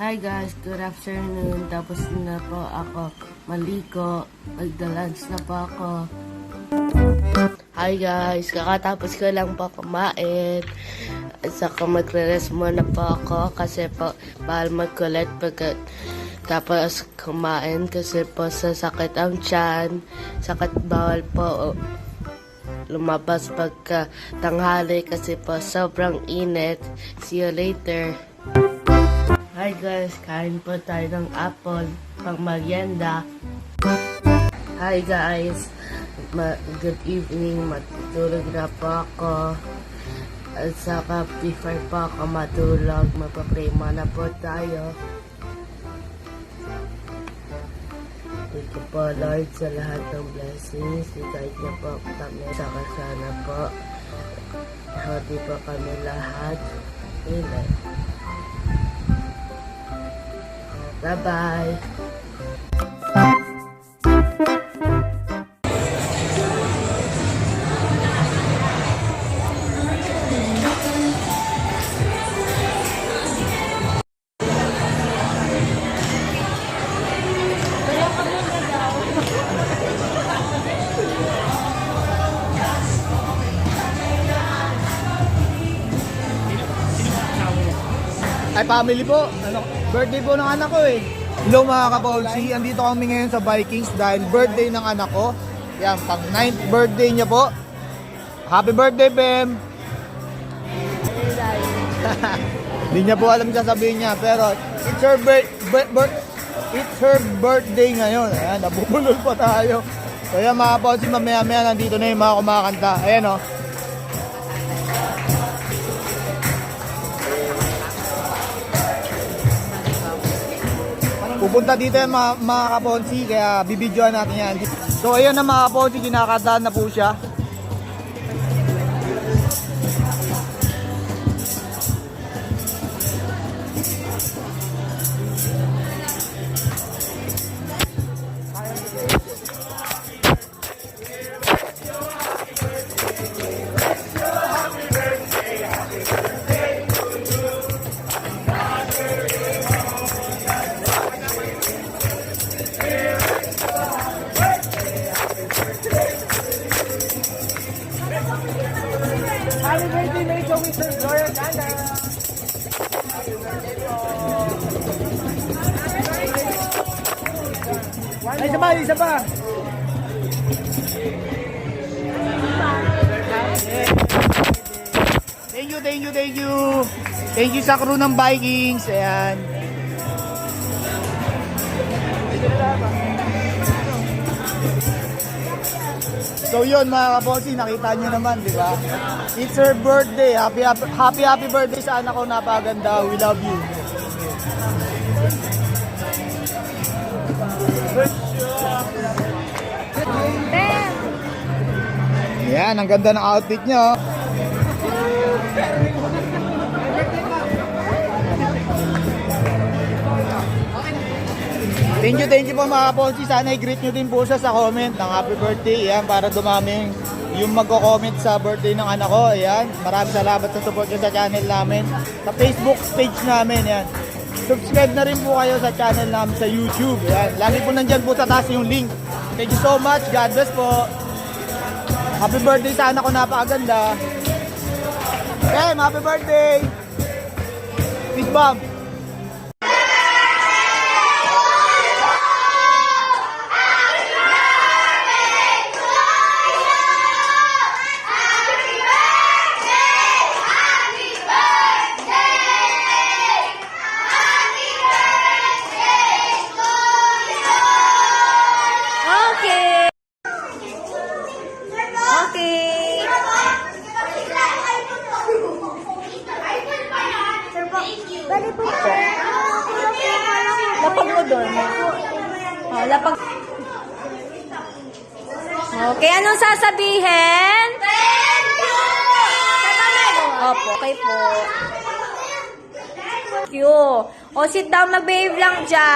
Hi guys, good afternoon. Tapos na po ako maligo. Magda-lunch na po ako. Hi guys, kakatapos ko lang po kumain. At saka magre-rest muna po ako kasi po bawal magkulit tapos kumain kasi po sasakit ang tiyan. Sakit bawal po lumabas pagka tanghali kasi po sobrang init. See you later. Hi guys, kain po tayo ng apple pang merienda. Hi guys, good evening, matutulog na po ako. At saka before po ako matulog, magpa-pray muna po tayo. Thank you po Lord sa lahat ng blessings. I-guide niyo po kami. Saka sana po healthy po kami lahat. Amen. Bye-bye. Ay, family po. Birthday po ng anak ko eh. Hello mga kapolsi, andito kami ngayon sa Vikings dahil birthday ng anak ko. Yan, pang 9th birthday niya po. Happy birthday, Bem! Hindi niya po alam sasabihin niya, pero it's her birthday ngayon. Ayan, nabubulol pa tayo. So yan mga kapolsi, mamaya-maya nandito na yung mga kumakanta. Ayan o. Pupunta dito yung mga kaponsi, kaya bibidyoan natin yan. So ayun na mga kaponsi, kinakadaan na po siya. Happy birthday, Major Mr. Gloria Ganda! Ay, isa pa! Thank you! Thank you sa crew ng Vikings. Ayan. So yun mga kaposi, nakita nyo naman, di ba? It's her birthday. Happy birthday sa anak ko, napaganda. We love you. Yan, ang ganda ng outfit nyo. Thank you po mga kaponsi. Sana i-greet nyo din po siya sa comment ng happy birthday. Ayan, para dumaming yung magko-comment sa birthday ng anak ko. Ayan, maraming salamat sa support nyo sa channel namin. Sa Facebook page namin. Ayan. Subscribe na rin po kayo sa channel namin sa YouTube. Ayan, lagi po nandyan po sa taas yung link. Thank you so much. God bless po. Happy birthday sa anak ko, napakaganda. Okay, happy birthday. Peace bomb. Lapag mo doon. Oh, lapag. Okay, anong sasabihin? Thank you! Opo, okay po. Thank you. O, sit down, mag-behave lang dyan.